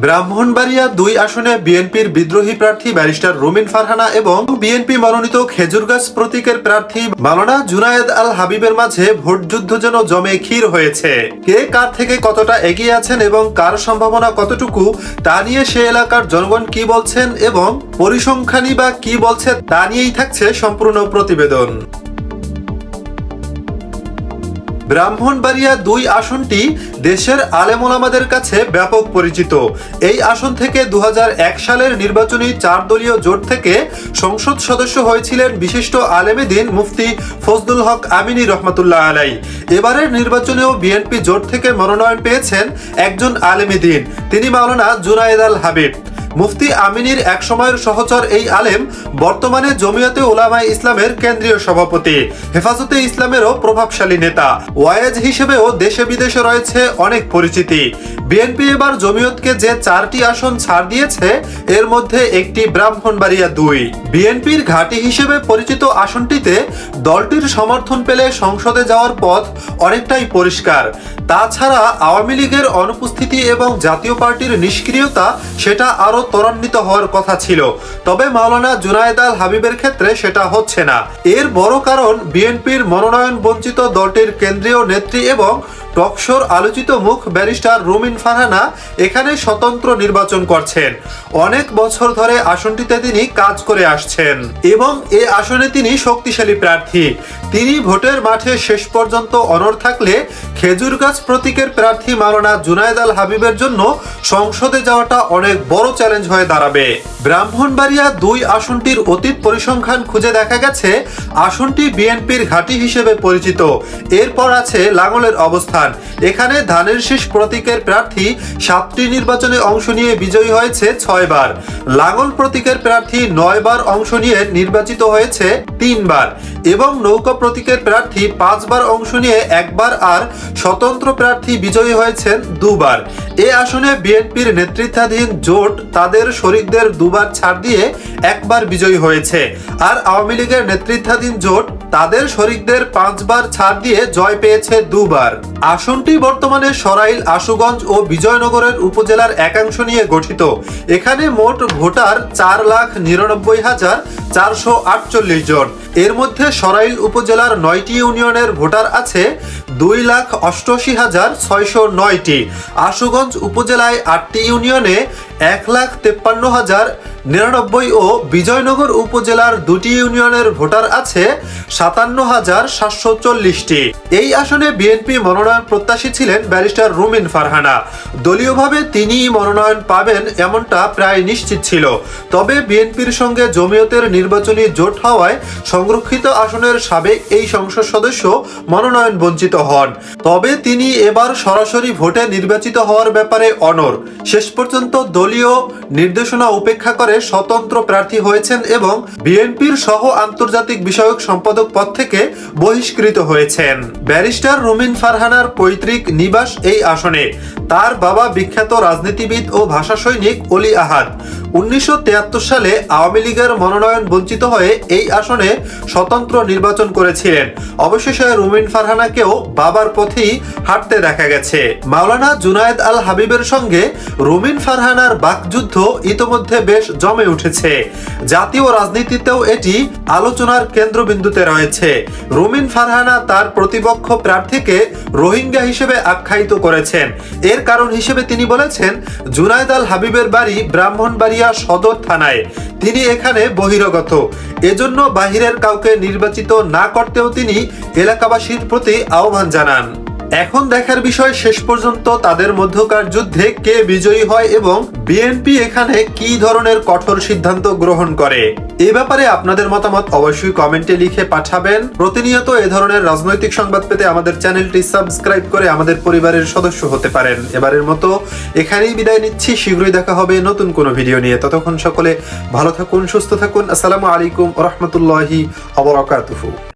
ব্রাহ্মণবাড়িয়া ২ আসনে বিএনপির বিদ্রোহী প্রার্থী ব্যারিস্টার রুমিন ফারহানা এবং বিএনপি মনোনীত খেজুরগাছ প্রতীকের প্রার্থী মাওলানা জুনায়েদ আল হাবিবের মাঝে ভোটযুদ্ধ যেন জমে ক্ষীর হয়েছে। কে কার থেকে কতটা এগিয়ে আছেন এবং কার সম্ভাবনা কতটুকু তা নিয়ে সে এলাকার জনগণ কি বলছেন এবং পরিসংখ্যানই বা কি বলছে তা নিয়েই থাকছে সম্পূর্ণ প্রতিবেদন। ব্রাহ্মণবাড়িয়া ২ আসনটি দেশের আলেম ওলামাদের কাছে ব্যাপক পরিচিত। এই আসন থেকে ২০০১ সালের নির্বাচনী ৪ দলীয় জোট থেকে সংসদ সদস্য হয়েছিলেন বিশিষ্ট আলেমে দ্বীন মুফতি ফজলুল হক আমিনী রহমাতুল্লাহ আলাই। এবারের নির্বাচনেও বিএনপি জোট থেকে মনোনয়ন পেয়েছেন একজন আলেমে দ্বীন, তিনি মাওলানা জুনায়েদ আল হাবিব। মুফতি আমিনীর এক সময়ের সহচর এই আলেম বর্তমানে জমিয়তে উলামায়ে ইসলামের কেন্দ্রীয় সভাপতি, হেফাজতে ইসলামেরও প্রভাবশালী নেতা। ওয়াইজ হিসেবেও দেশে বিদেশে রয়েছে অনেক পরিচিতি। বিএনপি এবার জমিয়তকে যে ৪টি আসন ছাড় দিয়েছে এর মধ্যে একটি ব্রাহ্মণবাড়িয়া ২। বিএনপির ঘাঁটি হিসেবে পরিচিত আসনটিতে দলটির সমর্থন পেলে সংসদে যাওয়ার পথ অনেকটাই পরিষ্কার। তাছাড়া আওয়ামী লীগের অনুপস্থিতি এবং জাতীয় পার্টির নিষ্ক্রিয়তা সেটা আরো ত্বরান্বিত হওয়ার কথা ছিল, তবে মাওলানা জুনায়েদ আল হাবিবের ক্ষেত্রে সেটা হচ্ছে না। এর বড় কারণ বিএনপির মনোনয়ন বঞ্চিত দলটির কেন্দ্রীয় নেত্রী এবং টকশোর আলোচিত মুখ ব্যারিস্টার রুমিন ফারহানা এখানে স্বতন্ত্র নির্বাচন করছেন। অনেক বছর ধরে আসনটিতে তিনি কাজ করে আসছেন এবং এ আসনে তিনি শক্তিশালী প্রার্থী। তিনি ভোটের মাঠে শেষ পর্যন্ত অনড় থাকলে খেজুরগাছ প্রতীকের প্রার্থী মাওলানা জুনায়েদ আল হাবিবের জন্য সংসদে যাওয়াটা অনেক বড় চ্যালেঞ্জ হয়ে দাঁড়াবে। ব্রাহ্মণবাড়িয়া ২ আসনটির অতীত পরিসংখ্যান খুঁজে দেখা গেছে আসনটি বিএনপির ঘাঁটি হিসেবে পরিচিত। এরপর আছে লাঙ্গলের অবস্থান। এখানে ধানের শীষ প্রতীকের প্রার্থী ৭টি নির্বাচনে অংশ নিয়ে বিজয়ী হয়েছে ৬ বার। লাঙ্গল প্রতীকের প্রার্থী ৯ বার অংশ নিয়ে নির্বাচিত হয়েছে ৩ বার এবং নৌকা প্রতীকের প্রার্থী ৫ বার অংশ নিয়ে ১ বার আর স্বতন্ত্র প্রার্থী বিজয়ী হয়েছেন ২ বার। এ আসনে বিএনপির নেতৃত্বাধীন জোট তাদের শরিকদের ২ বার ছাড় দিয়ে ১ বার বিজয়ী হয়েছে, আর আওয়ামী লীগের নেতৃত্বাধীন জোট তাদের শরিকদের ৫ বার ছাড় দিয়ে জয় পেয়েছে ২ বার। আসনটি বর্তমানে সরাইল, আশুগঞ্জ ও বিজয়নগরের উপজেলার একাংশ নিয়ে গঠিত। এখানে মোট ভোটার ৪,৯৯,৪৪৮ জন। এর মধ্যে সরাইল উপজেলার ৯টি ইউনিয়নের ভোটার আছে ২,৮৮,৬০৯টি। আশুগঞ্জ উপজেলায় ৮টি ইউনিয়নে ১,৫৩,০৯৯ ও বিজয়নগর উপজেলার ২টি ইউনিয়নের ভোটার আছে ৫৭,৭৪০টি। এই আসনে বিএনপি মনোনয়ন প্রত্যাশী ছিলেন ব্যারিস্টার রুমিন ফারহানা। দলীয়ভাবে তিনিই মনোনয়ন পাবেন এমনটা প্রায় নিশ্চিত ছিল, তবে বিএনপির সঙ্গে জমিয়তের নির্বাচনী জোট হওয়ায় সংরক্ষিত আসনের সাবেক এই সংসদ সদস্য মনোনয়ন বঞ্চিত হন। তবে তিনি এবার সরাসরি ভোটে নির্বাচিত হওয়ার ব্যাপারে অনড়। শেষ পর্যন্ত দলীয় নির্দেশনা উপেক্ষা করে স্বতন্ত্র প্রার্থী হয়েছেন এবং বিএনপির সহ আন্তর্জাতিক বিষয়ক সম্পাদক পদ থেকে বহিষ্কৃত হয়েছেন। ব্যারিস্টার রুমিন ফারহানার পৈতৃক নিবাস এই আসনে। তার বাবা বিখ্যাত রাজনীতিবিদ ও ভাষা সৈনিক অলি আহাদ ১৯৭৩ সালে আওয়ামী লীগের মনোনয়ন বঞ্চিত হয়ে এই আসনে স্বতন্ত্র নির্বাচন করেছিলেন। অবশেষে রুমিন ফারহানাকেও বাবার পথেই হাঁটতে দেখা গেছে। মাওলানা জুনায়েদ আল হাবিবের সঙ্গে রুমিন ফারহানার বাকযুদ্ধ ইতোমধ্যে বেশ জমে উঠেছে। জাতীয় রাজনীতিতেও এটি আলোচনার কেন্দ্রবিন্দুতে রয়েছে। রুমিন ফারহানা তার প্রতিপক্ষ প্রার্থীকে রোহিঙ্গা হিসেবে আখ্যায়িত করেছেন। এর কারণ হিসেবে তিনি বলেছেন, জুনায়েদ আল হাবিবের বাড়ি ব্রাহ্মণবাড়িয়া সদর থানায়, তিনি এখানে বহিরাগত, এজন্য বাহিরের কাউকে নির্বাচিত না করতেও তিনি এলাকাবাসীর প্রতি আহ্বান জানান। এখন দেখার বিষয় শেষ পর্যন্ত তাদের মধ্যকার যুদ্ধে কে বিজয়ী হয় এবং বিএনপি এখানে কি ধরনের কঠোর সিদ্ধান্ত গ্রহণ করে। এ ব্যাপারে আপনাদের মতামত অবশ্যই কমেন্টে লিখে পাঠাবেন। প্রতিনিয়ত এ ধরনের রাজনৈতিক সংবাদ পেতে আমাদের চ্যানেলটি সাবস্ক্রাইব করে আমাদের পরিবারের সদস্য হতে পারেন। এবারের মতো এখানেই বিদায় নিচ্ছি। শীঘ্রই দেখা হবে নতুন কোনো ভিডিও নিয়ে। ততক্ষণ সকলে ভালো থাকুন, সুস্থ থাকুন। আসসালামু আলাইকুম ওয়া রাহমাতুল্লাহি ওয়া বারাকাতুহু।